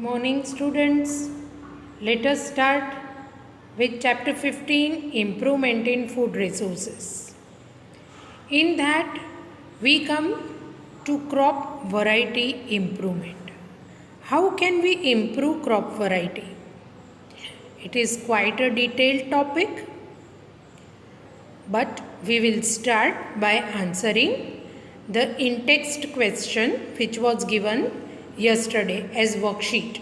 Morning, students. Let us start with chapter 15, Improvement in Food Resources. In that, we come to crop variety improvement. How can we improve crop variety? It is quite a detailed topic, but we will start by answering the in-text question which was given yesterday as worksheet.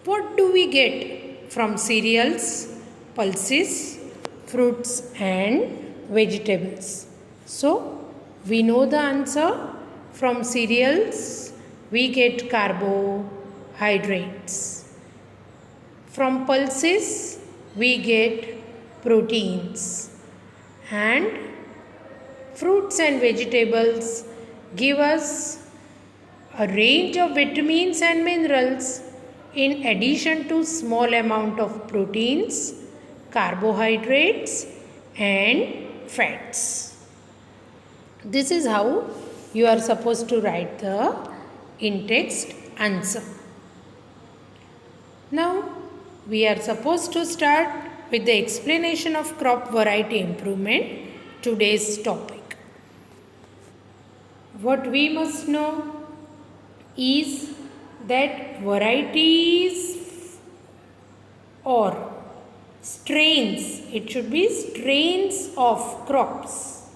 What do we get from cereals, pulses, fruits and vegetables? So, we know the answer. From cereals, we get carbohydrates. From pulses, we get proteins. And fruits and vegetables give us a range of vitamins and minerals in addition to small amount of proteins, carbohydrates and fats. This is how you are supposed to write the in-text answer. Now we are supposed to start with the explanation of crop variety improvement, today's topic. What we must know is that varieties or strains, it should be strains of crops,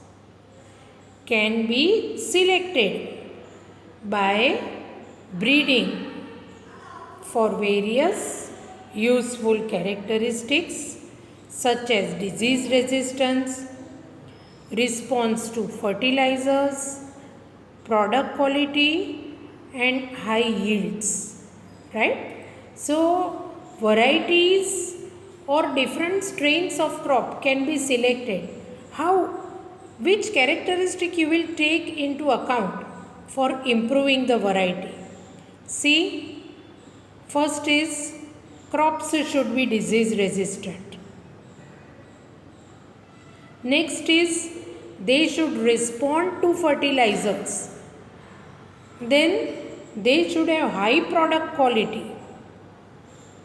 can be selected by breeding for various useful characteristics such as disease resistance, response to fertilizers, product quality and high yields, right? So, varieties or different strains of crop can be selected. How? Which characteristic you will take into account for improving the variety? See, first is crops should be disease resistant. Next is they should respond to fertilizers. Then they should have high product quality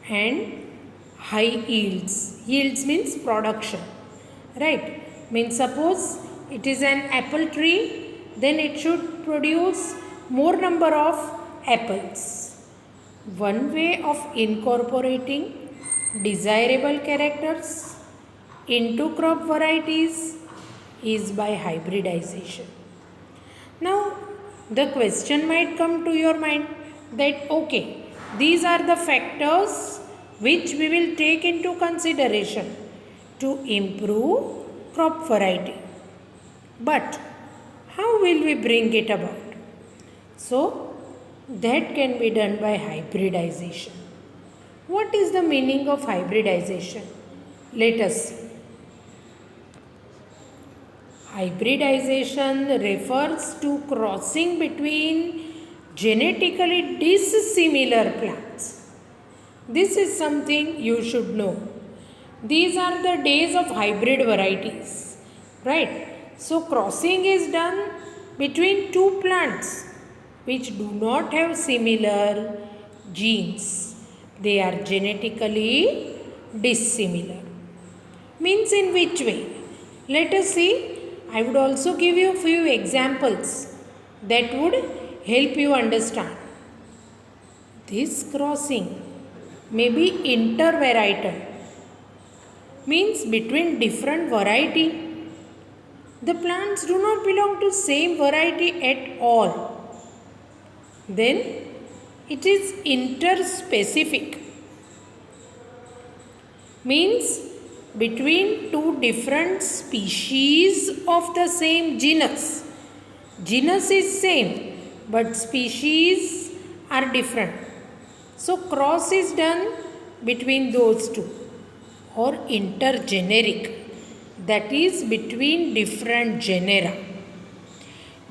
and high yields. Yields means production, right? Means suppose it is an apple tree, then it should produce more number of apples. One way of incorporating desirable characters into crop varieties is by hybridization. Now, the question might come to your mind that okay, these are the factors which we will take into consideration to improve crop variety. But how will we bring it about? So, that can be done by hybridization. What is the meaning of hybridization? Let us see. Hybridization refers to crossing between genetically dissimilar plants. This is something you should know. These are the days of hybrid varieties, right? So, crossing is done between two plants which do not have similar genes. They are genetically dissimilar. Means in which way? Let us see. I would also give you a few examples that would help you understand. This crossing may be intervarietal, means between different variety. The plants do not belong to same variety at all. Then it is interspecific, means between two different species of the same genus. Genus is same, but species are different. So, cross is done between those two, or intergeneric, that is between different genera.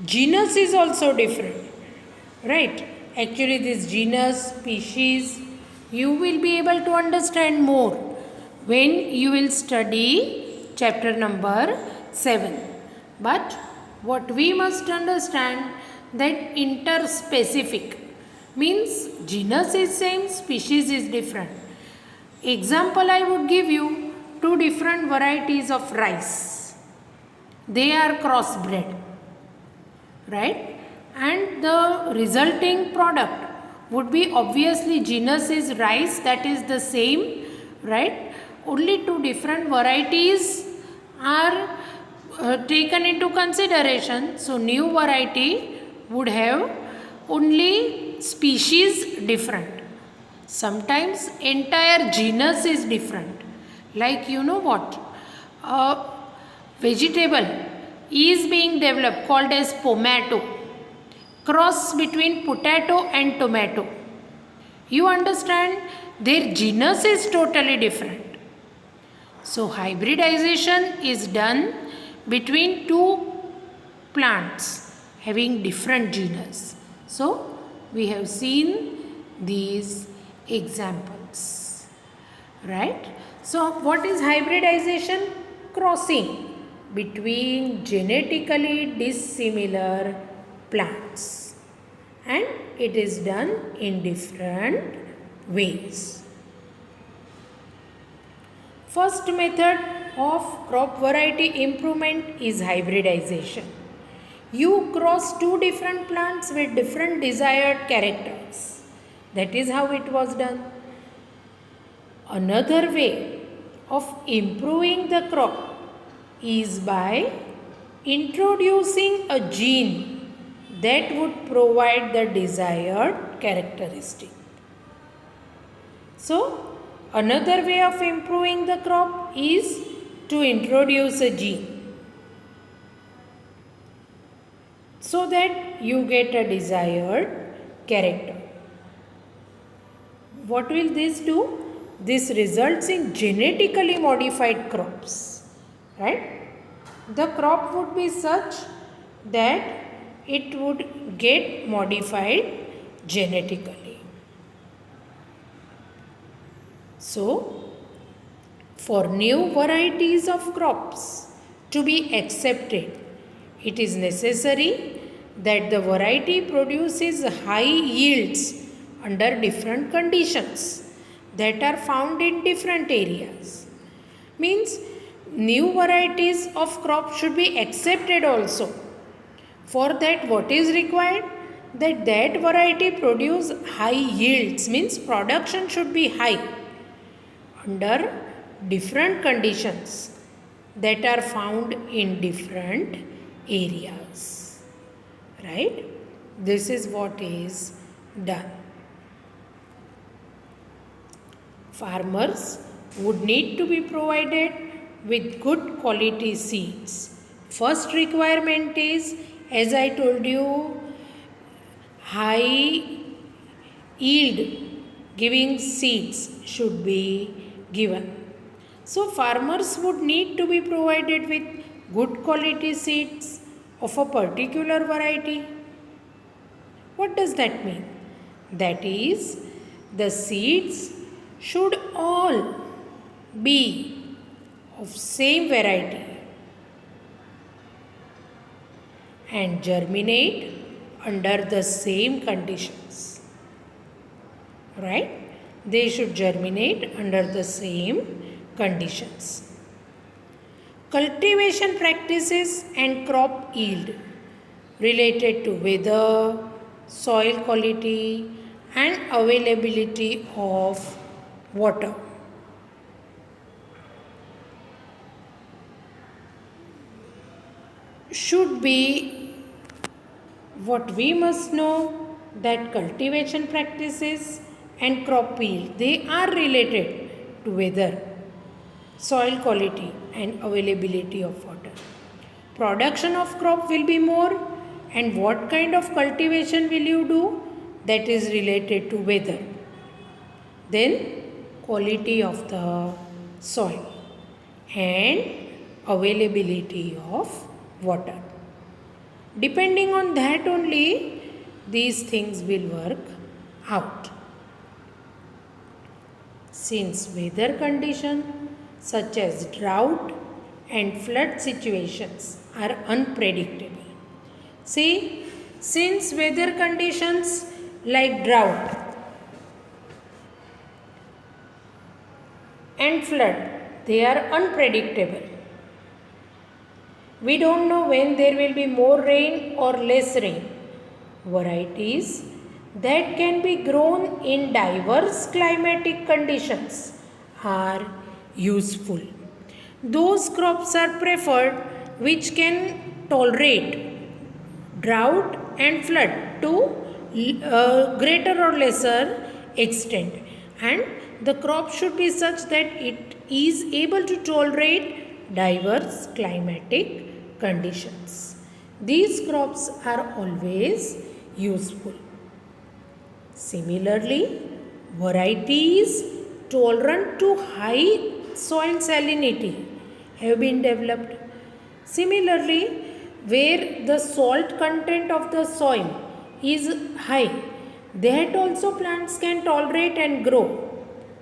Genus is also different, right? Actually, this genus, species, you will be able to understand more when you will study chapter number 7. But what we must understand that interspecific means genus is same, species is different. Example I would give you, two different varieties of rice. They are crossbred, right? And the resulting product would be obviously genus is rice, that is the same, right? Only two different varieties are taken into consideration. So new variety would have only species different. Sometimes entire genus is different. Like you know what? A vegetable is being developed called as pomato. Cross between potato and tomato. You understand? Their genus is totally different. So hybridization is done between two plants having different genus. So we have seen these examples, right? So what is hybridization? Crossing between genetically dissimilar plants, and it is done in different ways. First method of crop variety improvement is hybridization. You cross two different plants with different desired characters. That is how it was done. Another way of improving the crop is by introducing a gene that would provide the desired characteristic. So, another way of improving the crop is to introduce a gene so that you get a desired character. What will this do? This results in genetically modified crops, right? The crop would be such that it would get modified genetically. So, for new varieties of crops to be accepted, it is necessary that the variety produces high yields under different conditions that are found in different areas. Means new varieties of crops should be accepted also. For that, what is required? That variety produce high yields, means production should be high under different conditions that are found in different areas, right? This is what is done. Farmers would need to be provided with good quality seeds. First requirement is, as I told you, high yield giving seeds should be given. So farmers would need to be provided with good quality seeds of a particular variety. What does that mean? That is, the seeds should all be of same variety and germinate under the same conditions, right? They should germinate under the same conditions. Cultivation practices and crop yield related to weather, soil quality and availability of water. Should be what we must know, that cultivation practices and crop yield, they are related to weather, soil quality and availability of water. Production of crop will be more, and what kind of cultivation will you do? That is related to weather. Then quality of the soil and availability of water. Depending on that only, these things will work out. Since weather conditions such as drought and flood situations are unpredictable. See, since weather conditions like drought and flood. They are unpredictable. We don't know when there will be more rain or less rain. Varieties that can be grown in diverse climatic conditions are useful. Those crops are preferred which can tolerate drought and flood to greater or lesser extent, and the crop should be such that it is able to tolerate diverse climatic conditions. These crops are always useful. Similarly, varieties tolerant to high soil salinity have been developed. Similarly, where the salt content of the soil is high, that also plants can tolerate and grow.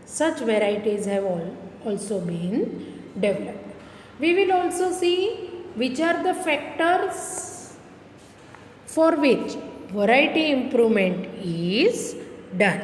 Such varieties have also been developed. We will also see which are the factors for which variety improvement is done.